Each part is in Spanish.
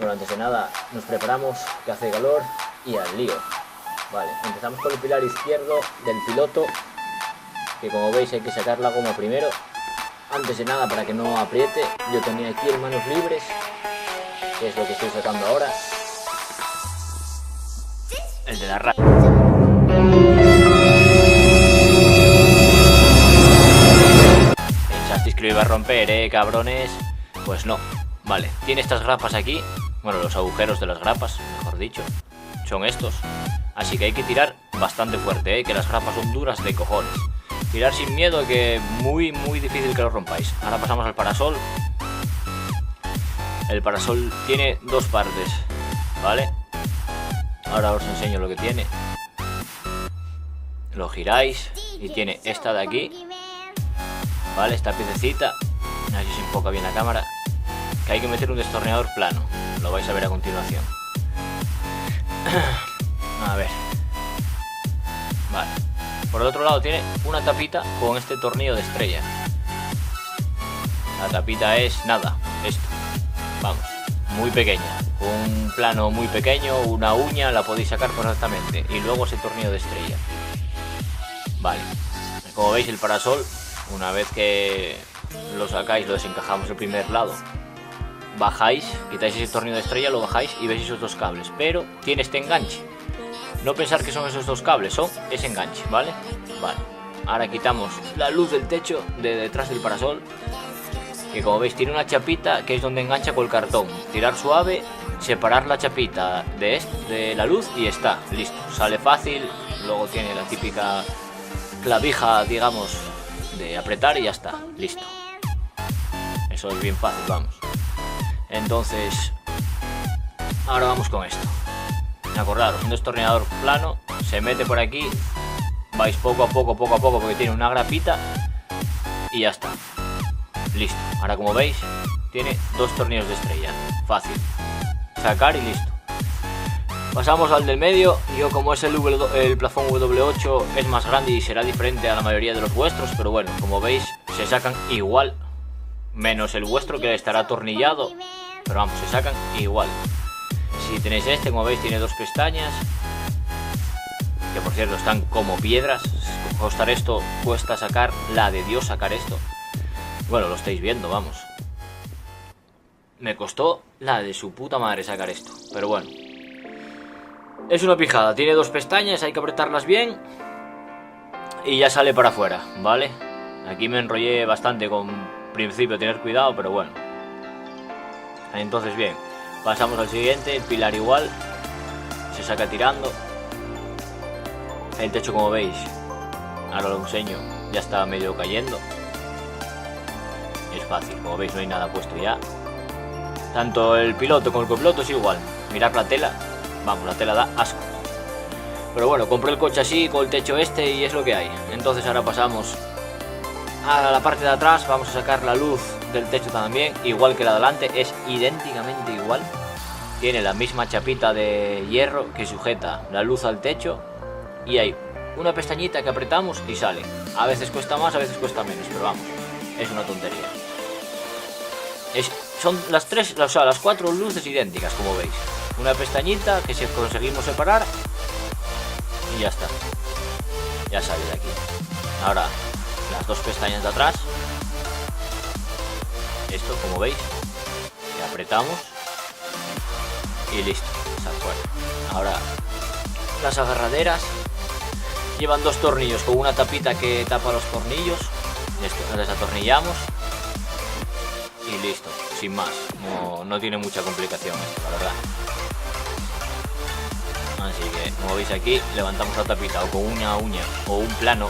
Bueno, antes de nada nos preparamos, que hace calor y al lío. Vale, empezamos con el pilar izquierdo del piloto, que como veis hay que sacar la goma primero. Antes de nada, para que no apriete, yo tenía aquí el manos libres, que es lo que estoy sacando ahora. El de la raya. Pensasteis que lo iba a romper, cabrones. Pues no. Vale, tiene estas grapas aquí. Bueno, los agujeros de las grapas, mejor dicho, son estos. Así que hay que tirar bastante fuerte, que las grapas son duras de cojones. Tirar sin miedo, que muy difícil que lo rompáis. Ahora pasamos al parasol. El parasol tiene dos partes, ¿vale? Ahora os enseño lo que tiene. Lo giráis y tiene esta de aquí, ¿vale? Esta piececita, a ver si se enfoca bien la cámara, que hay que meter un destornillador plano. Lo vais a ver a continuación. A ver. Vale. Por el otro lado tiene una tapita con este tornillo de estrella. La tapita es nada, esto. Vamos, muy pequeña. Un plano muy pequeño, una uña, la podéis sacar correctamente. Y luego ese tornillo de estrella. Vale. Como veis, el parasol, una vez que lo sacáis, lo desencajamos el primer lado. Bajáis, quitáis ese tornillo de estrella, lo bajáis y veis esos dos cables. Pero tiene este enganche. No pensar que son esos dos cables, son ese enganche, ¿vale? Vale. Ahora quitamos la luz del techo de detrás del parasol, que como veis tiene una chapita que es donde engancha con el cartón. Tirar suave, separar la chapita de la luz y está, listo. Sale fácil, luego tiene la típica clavija, digamos, de apretar y ya está, listo. Eso es bien fácil, vamos. Entonces, ahora vamos con esto. Acordaros, un destornillador plano, se mete por aquí, vais poco a poco, porque tiene una grapita y ya está. Listo. Ahora como veis, tiene dos tornillos de estrella. Fácil. Sacar y listo. Pasamos al del medio. Yo, como es el plafón W8, es más grande y será diferente a la mayoría de los vuestros, pero bueno, como veis, se sacan igual. Menos el vuestro, que estará atornillado. Pero vamos, se sacan igual. Si tenéis este, como veis, tiene dos pestañas, que por cierto están como piedras. Costar esto, cuesta sacar, la de Dios sacar esto. Bueno, lo estáis viendo, vamos. Me costó la de su puta madre sacar esto, pero bueno. Es una pijada, tiene dos pestañas, hay que apretarlas bien y ya sale para afuera, ¿vale? Aquí me enrollé bastante con principio, tener cuidado, pero bueno. Entonces bien, pasamos al siguiente, el pilar igual, se saca tirando. El techo, como veis, ahora lo enseño, ya está medio cayendo. Es fácil, como veis no hay nada puesto ya. Tanto el piloto como el copiloto es igual. Mirad la tela, vamos, la tela da asco. Pero bueno, compré el coche así, con el techo este, y es lo que hay. Entonces ahora pasamos a la parte de atrás, vamos a sacar la luz del techo también, igual que la de adelante, es idénticamente igual. Tiene la misma chapita de hierro que sujeta la luz al techo, y hay una pestañita que apretamos y sale. A veces cuesta más, a veces cuesta menos, pero vamos, es una tontería. Son las cuatro luces idénticas, como veis. Una pestañita que si conseguimos separar y ya está. Ya sale de aquí. Ahora, las dos pestañas de atrás. Esto, como veis, que apretamos y listo, está fuera. Ahora, las agarraderas llevan dos tornillos con una tapita que tapa los tornillos. Esto, las atornillamos y listo, sin más. No tiene mucha complicación esto, la verdad. Así que, como veis aquí, levantamos la tapita o con una uña o un plano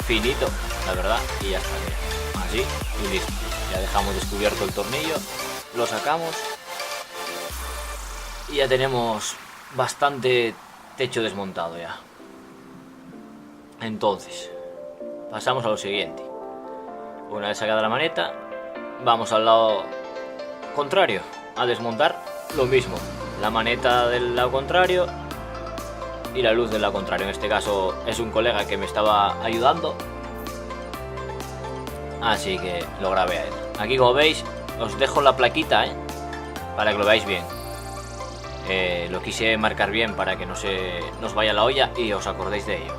finito, la verdad, y ya está, mira. Así y listo. Ya dejamos descubierto el tornillo, lo sacamos y ya tenemos bastante techo desmontado ya. Entonces, pasamos a lo siguiente. Una vez sacada la maneta, vamos al lado contrario a desmontar lo mismo. La maneta del lado contrario y la luz del lado contrario. En este caso es un colega que me estaba ayudando, así que lo grabé a él. Aquí, como veis, os dejo la plaquita, para que lo veáis bien. Lo quise marcar bien para que no se nos vaya la olla y os acordéis de ello.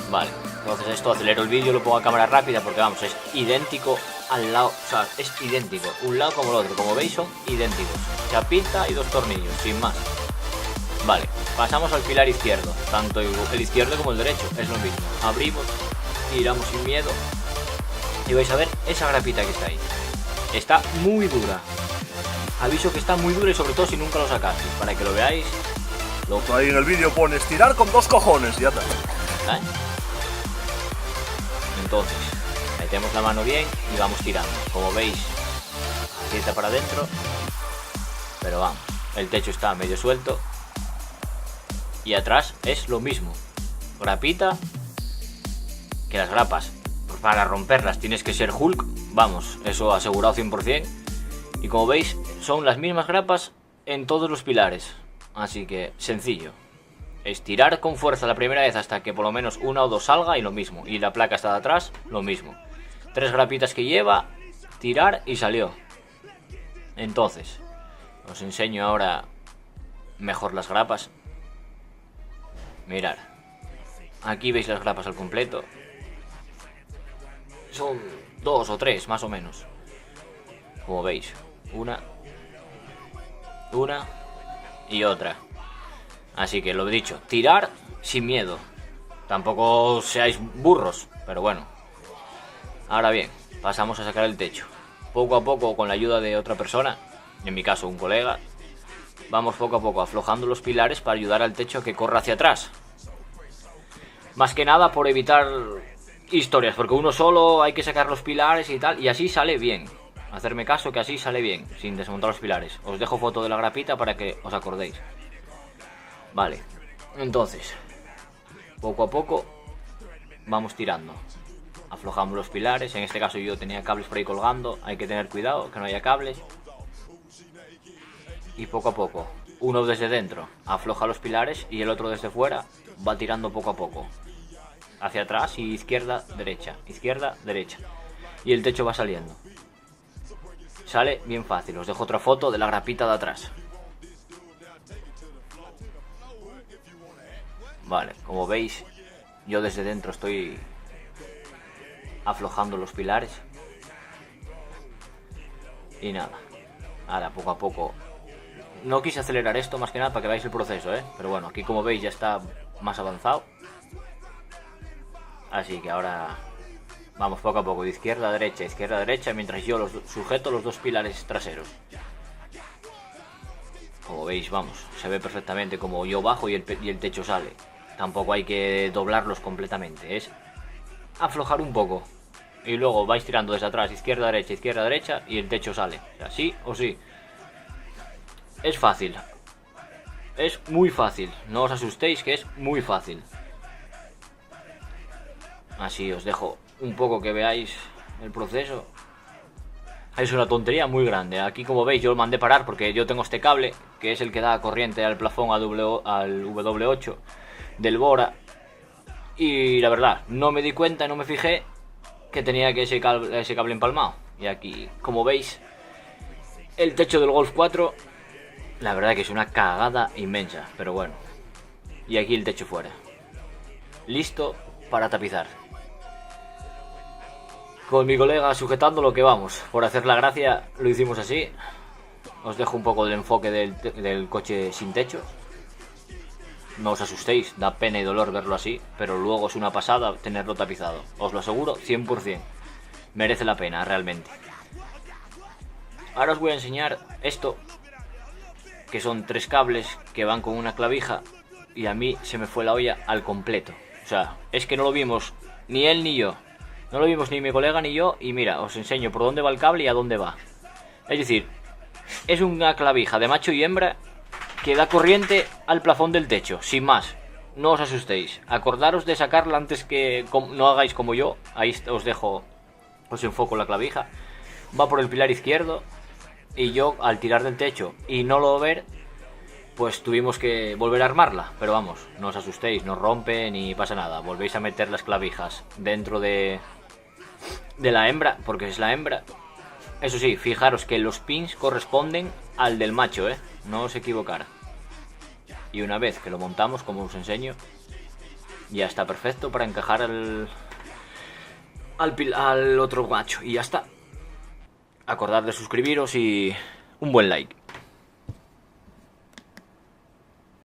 Vale, entonces esto acelero el vídeo, lo pongo a cámara rápida porque vamos, es idéntico al lado, o sea, es idéntico, un lado como el otro, como veis son idénticos, chapita y 2 tornillos, sin más. Vale, pasamos al pilar izquierdo, tanto el izquierdo como el derecho, es lo mismo. Abrimos, giramos sin miedo y vais a ver esa grapita que está ahí. Está muy dura, aviso que está muy dura y sobre todo si nunca lo sacasteis, para que lo veáis. Ahí en el vídeo pones tirar con 2 cojones y ya está. ¿Eh? Entonces, metemos la mano bien y vamos tirando. Como veis, aprieta para adentro, pero vamos, el techo está medio suelto. Y atrás es lo mismo, grapita, que las grapas, para romperlas tienes que ser Hulk, vamos, eso asegurado 100%. Y como veis, son las mismas grapas en todos los pilares, así que sencillo. Estirar con fuerza la primera vez hasta que por lo menos 1 o 2 salga y lo mismo. Y la placa está de atrás, lo mismo. 3 grapitas que lleva, tirar y salió. Entonces, os enseño ahora mejor las grapas. Mirad, aquí veis las grapas al completo. Son 2 o 3 más o menos. Como veis, una y otra. Así que lo he dicho, tirar sin miedo. Tampoco seáis burros, pero bueno. Ahora bien, pasamos a sacar el techo. Poco a poco, con la ayuda de otra persona, en mi caso un colega, vamos poco a poco aflojando los pilares para ayudar al techo a que corra hacia atrás. Más que nada por evitar historias, porque uno solo hay que sacar los pilares y tal, y así sale bien. Hacerme caso que así sale bien, sin desmontar los pilares. Os dejo foto de la grapita para que os acordéis. Vale, entonces, poco a poco vamos tirando. Aflojamos los pilares, en este caso yo tenía cables por ahí colgando, hay que tener cuidado que no haya cables. Y poco a poco, uno desde dentro afloja los pilares y el otro desde fuera va tirando poco a poco. Hacia atrás y izquierda, derecha, y el techo va saliendo. Sale bien fácil, os dejo otra foto de la grapita de atrás. Vale, como veis, yo desde dentro estoy aflojando los pilares. Y nada, ahora poco a poco. No quise acelerar esto más que nada para que veáis el proceso, pero bueno, aquí como veis ya está más avanzado. Así que ahora vamos poco a poco, de izquierda a derecha, mientras yo sujeto los 2 pilares traseros. Como veis, vamos, se ve perfectamente como yo bajo y el techo sale. Tampoco hay que doblarlos completamente, es aflojar un poco. Y luego vais tirando desde atrás, izquierda, derecha y el techo sale. Así o sí. Es fácil. Es muy fácil. No os asustéis que es muy fácil. Así os dejo un poco que veáis el proceso. Es una tontería muy grande. Aquí como veis yo lo mandé parar porque yo tengo este cable, que es el que da corriente al plafón al W8 del Bora. Y la verdad, no me di cuenta, no me fijé que tenía que ese cable empalmado. Y aquí, como veis, el techo del Golf 4, la verdad que es una cagada inmensa, pero bueno. Y aquí el techo fuera, listo para tapizar. Con mi colega sujetando lo que vamos, por hacer la gracia lo hicimos así. Os dejo un poco del enfoque del coche sin techo. No os asustéis, da pena y dolor verlo así, pero luego es una pasada tenerlo tapizado. Os lo aseguro 100%. Merece la pena, realmente. Ahora os voy a enseñar esto, que son 3 cables que van con una clavija, y a mí se me fue la olla al completo. O sea, es que no lo vimos ni él ni yo. No lo vimos ni mi colega ni yo, y mira, os enseño por dónde va el cable y a dónde va. Es decir, es una clavija de macho y hembra que da corriente al plafón del techo, sin más. No os asustéis, acordaros de sacarla antes que no hagáis como yo. Ahí os dejo, os enfoco la clavija. Va por el pilar izquierdo, y yo al tirar del techo y no lo ver, pues tuvimos que volver a armarla. Pero vamos, no os asustéis, no rompe ni pasa nada. Volvéis a meter las clavijas dentro de la hembra, porque es la hembra, Eso sí, fijaros que los pins corresponden al del macho, no os equivocar. Y una vez que lo montamos, como os enseño, ya está perfecto para encajar al otro macho. Y ya está. Acordad de suscribiros y un buen like.